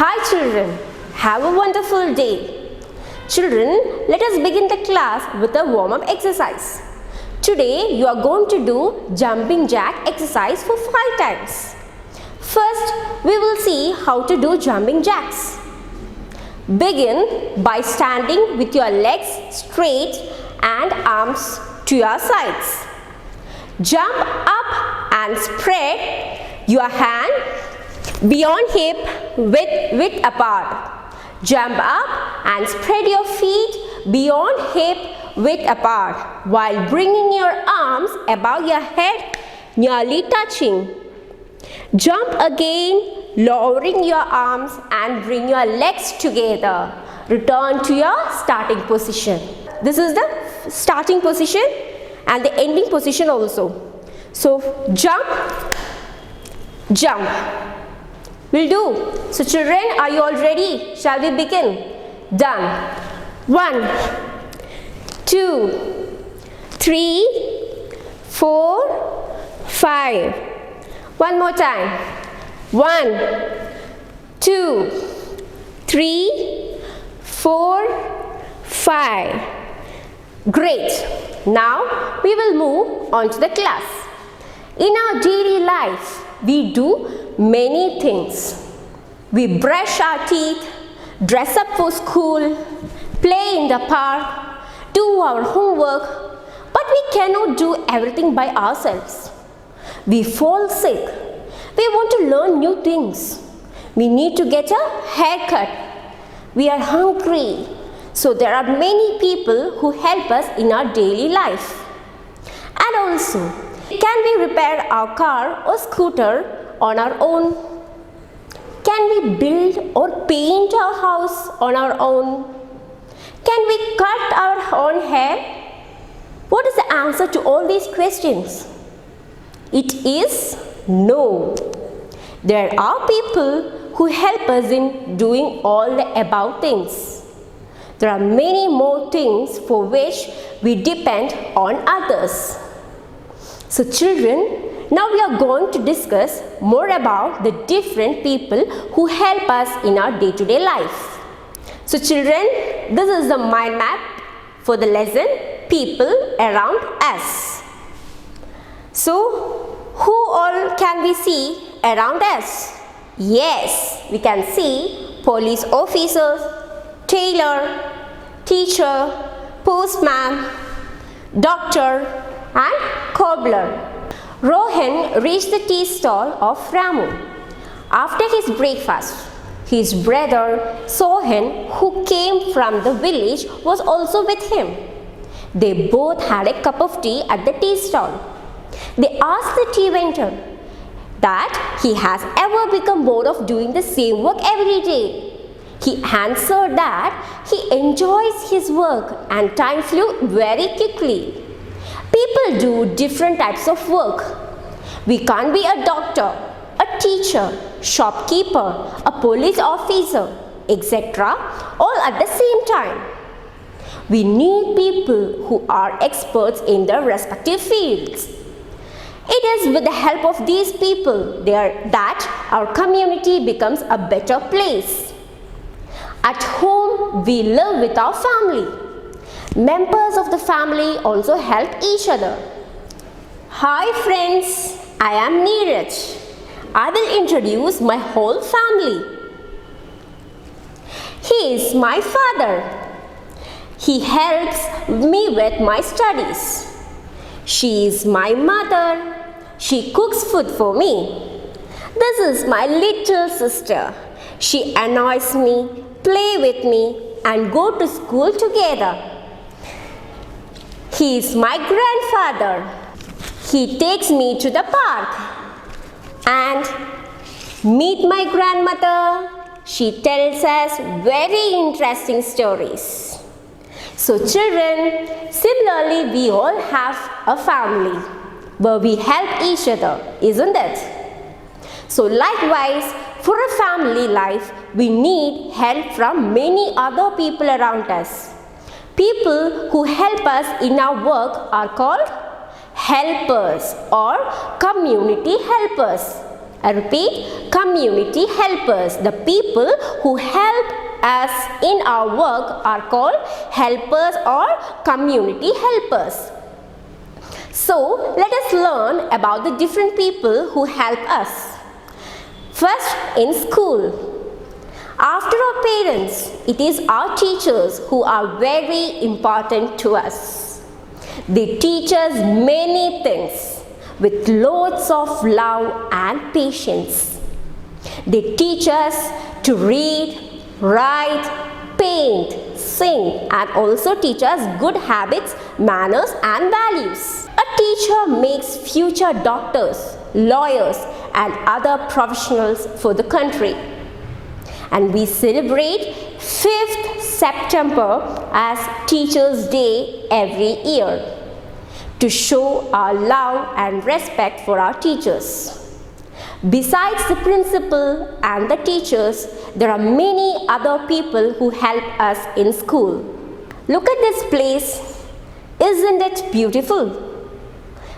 Hi children, have a wonderful day. Children, let us begin the class with a warm-up exercise. Today you are going to do jumping jack exercise for 5 times. First, we will see how to do jumping jacks. Begin by standing with your legs straight and arms to your sides. Jump up and spread your hand beyond hip width apart. Jump up and spread your feet beyond hip width apart while bringing your arms above your head, nearly touching. Jump again, lowering your arms and bring your legs together. Return to your starting position. This is the starting position and the ending position also. So jump, jump. Will do. So children, are you all ready? Shall we begin? Done. 1, 2, 3, 4, 5. One more time. 1, 2, 3, 4, 5. Great. Now we will move on to the class. In our daily life, we do many things. We brush our teeth, dress up for school, play in the park, do our homework, but we cannot do everything by ourselves. We fall sick. We want to learn new things. We need to get a haircut. We are hungry. So there are many people who help us in our daily life. And also, can we repair our car or scooter on our own? Can we build or paint our house on our own? Can we cut our own hair? What is the answer to all these questions? It is no. There are people who help us in doing all the above things. There are many more things for which we depend on others. So children, now we are going to discuss more about the different people who help us in our day-to-day life. So children, this is the mind map for the lesson people around us. So who all can we see around us? Yes, we can see police officers, tailor, teacher, postman, doctor and cobbler. Rohan reached the tea stall of Ramu. After his breakfast, his brother Sohan, who came from the village, was also with him. They both had a cup of tea at the tea stall. They asked the tea vendor that he has ever become bored of doing the same work every day. He answered that he enjoys his work and time flew very quickly. People do different types of work. We can't be a doctor, a teacher, shopkeeper, a police officer, etc. all at the same time. We need people who are experts in their respective fields. It is with the help of these people that our community becomes a better place. At home, we live with our family. Members of the family also help each other. Hi friends, I am Neeraj. I will introduce my whole family. He is my father. He helps me with my studies. She is my mother. She cooks food for me. This is my little sister. She annoys me, play with me and go to school together. He is my grandfather. He takes me to the park and meet my grandmother. She tells us very interesting stories. So children, similarly we all have a family where we help each other, isn't it? So likewise, for a family life, we need help from many other people around us. People who help us in our work are called helpers or community helpers. I repeat, community helpers. The people who help us in our work are called helpers or community helpers. So, let us learn about the different people who help us. First, in school. After our parents, it is our teachers who are very important to us. They teach us many things with loads of love and patience. They teach us to read, write, paint, sing, and also teach us good habits, manners, and values. A teacher makes future doctors, lawyers, and other professionals for the country. And we celebrate 5th September as Teachers' Day every year to show our love and respect for our teachers. Besides the principal and the teachers, there are many other people who help us in school. Look at this place. Isn't it beautiful?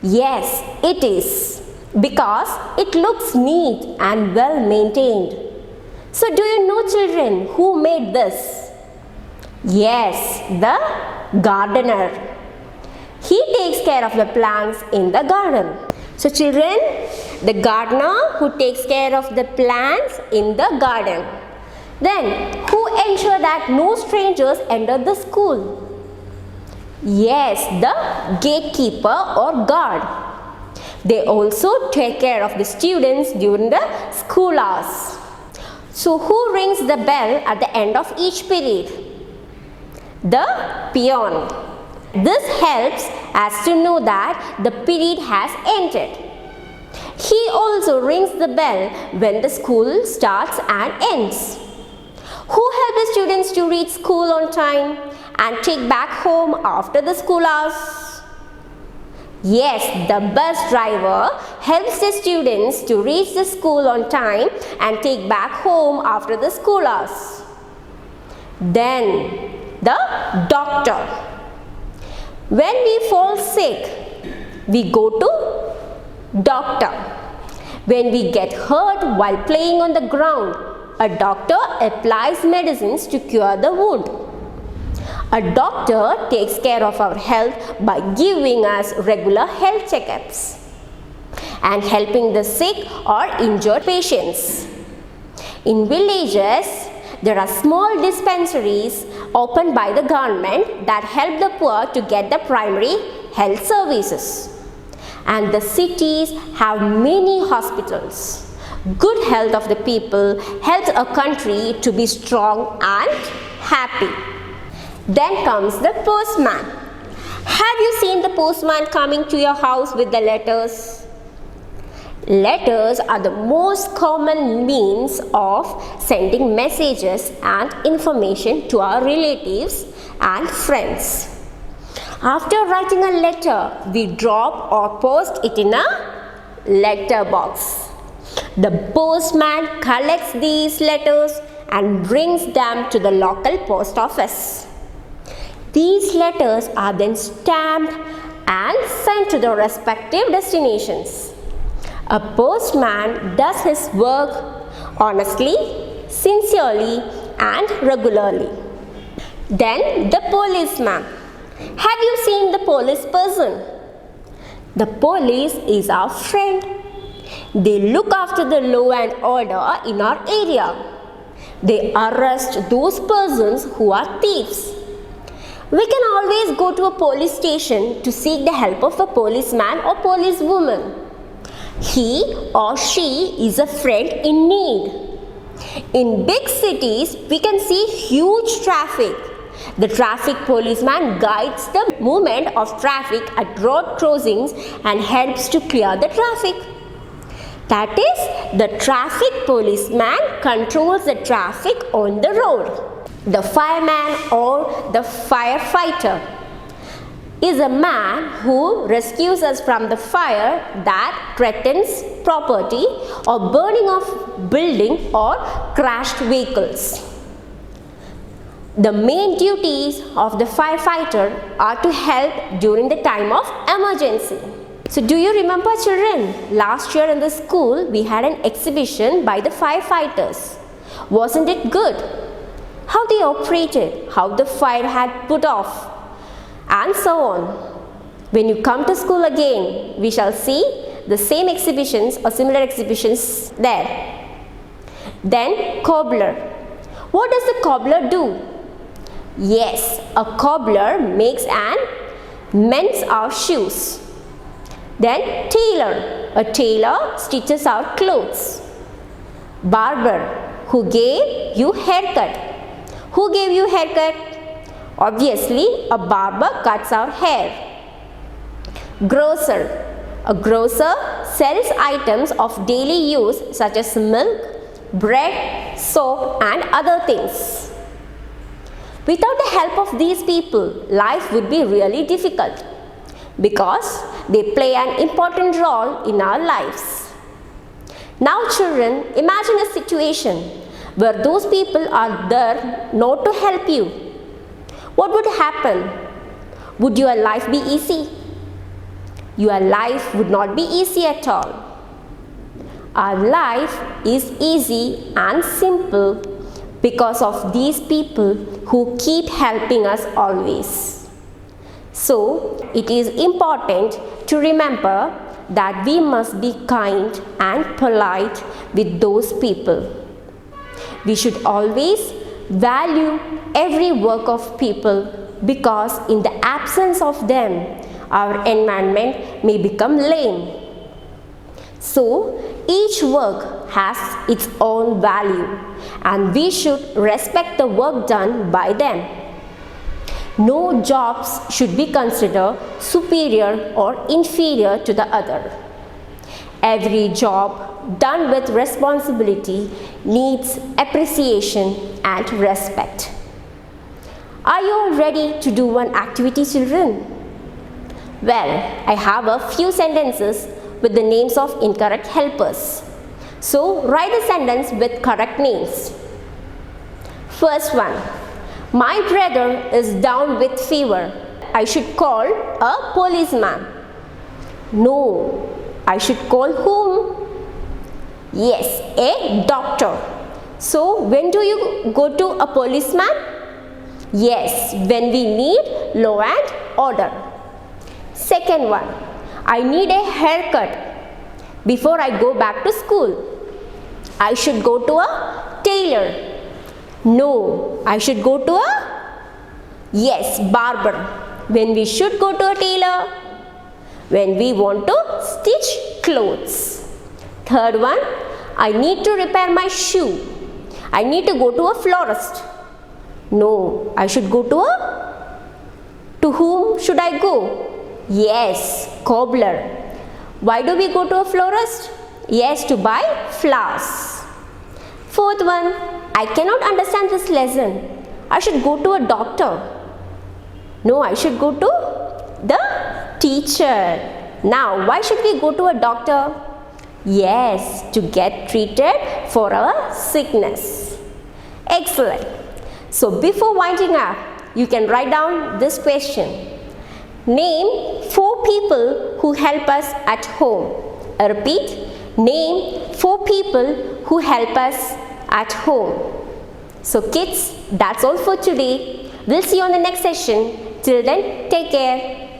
Yes, it is, because it looks neat and well maintained. So do you know, children, who made this? Yes, the gardener. He takes care of the plants in the garden. So children, the gardener who takes care of the plants in the garden. Then, who ensure that no strangers enter the school? Yes, the gatekeeper or guard. They also take care of the students during the school hours. So, who rings the bell at the end of each period? The peon. This helps us to know that the period has ended. He also rings the bell when the school starts and ends. Who helps the students to reach school on time and take back home after the school hours? Yes, the bus driver helps the students to reach the school on time and take back home after the school hours. Then, the doctor. When we fall sick, we go to doctor. When we get hurt while playing on the ground, a doctor applies medicines to cure the wound. A doctor takes care of our health by giving us regular health checkups and helping the sick or injured patients. In villages, there are small dispensaries opened by the government that help the poor to get the primary health services. And the cities have many hospitals. Good health of the people helps a country to be strong and happy. Then comes the postman. Have you seen the postman coming to your house with the letters? Letters are the most common means of sending messages and information to our relatives and friends. After writing a letter, we drop or post it in a letter box. The postman collects these letters and brings them to the local post office. These letters are then stamped and sent to the respective destinations. A postman does his work honestly, sincerely, and regularly. Then the policeman. Have you seen the police person? The police is our friend. They look after the law and order in our area. They arrest those persons who are thieves. We can always go to a police station to seek the help of a policeman or policewoman. He or she is a friend in need. In big cities, we can see huge traffic. The traffic policeman guides the movement of traffic at road crossings and helps to clear the traffic. That is, the traffic policeman controls the traffic on the road. The fireman or the firefighter is a man who rescues us from the fire that threatens property or burning of building or crashed vehicles. The main duties of the firefighter are to help during the time of emergency. So do you remember, children? Last year in the school we had an exhibition by the firefighters. Wasn't it good? How they operated, how the fire had put off, and so on. When you come to school again, we shall see the same exhibitions or similar exhibitions there. Then cobbler. What does the cobbler do? Yes, a cobbler makes and mends our shoes. Then tailor. A tailor stitches our clothes. Barber, who gave you haircut. Who gave you haircut? Obviously, a barber cuts our hair. Grocer. A grocer sells items of daily use such as milk, bread, soap and other things. Without the help of these people, life would be really difficult because they play an important role in our lives. Now children, imagine a situation where those people are there not to help you. What would happen? Would your life be easy? Your life would not be easy at all. Our life is easy and simple because of these people who keep helping us always. So, it is important to remember that we must be kind and polite with those people. We should always value every work of people because in the absence of them, our environment may become lame. So, each work has its own value and we should respect the work done by them. No jobs should be considered superior or inferior to the other. Every job done with responsibility needs appreciation and respect. Are you all ready to do one activity, children? Well, I have a few sentences with the names of incorrect helpers. So, write the sentence with correct names. First one. My brother is down with fever. I should call a policeman. No, I should call whom? Yes, a doctor. So, when do you go to a policeman? Yes, when we need law and order. Second one, I need a haircut before I go back to school. I should go to a tailor. No, I should go to a, yes, barber. When we should go to a tailor? When we want to stitch clothes. Third one, I need to repair my shoe. I need to go to a florist. No, I should go to a, to whom should I go? Yes, cobbler. Why do we go to a florist? Yes, to buy flowers. Fourth one, I cannot understand this lesson. I should go to a doctor. No, I should go to the teacher. Now, why should we go to a doctor? Yes, to get treated for our sickness. Excellent. So, before winding up, you can write down this question. Name 4 people who help us at home. I repeat, name 4 people who help us at home. So kids, that's all for today. We'll see you on the next session. Till then, take care.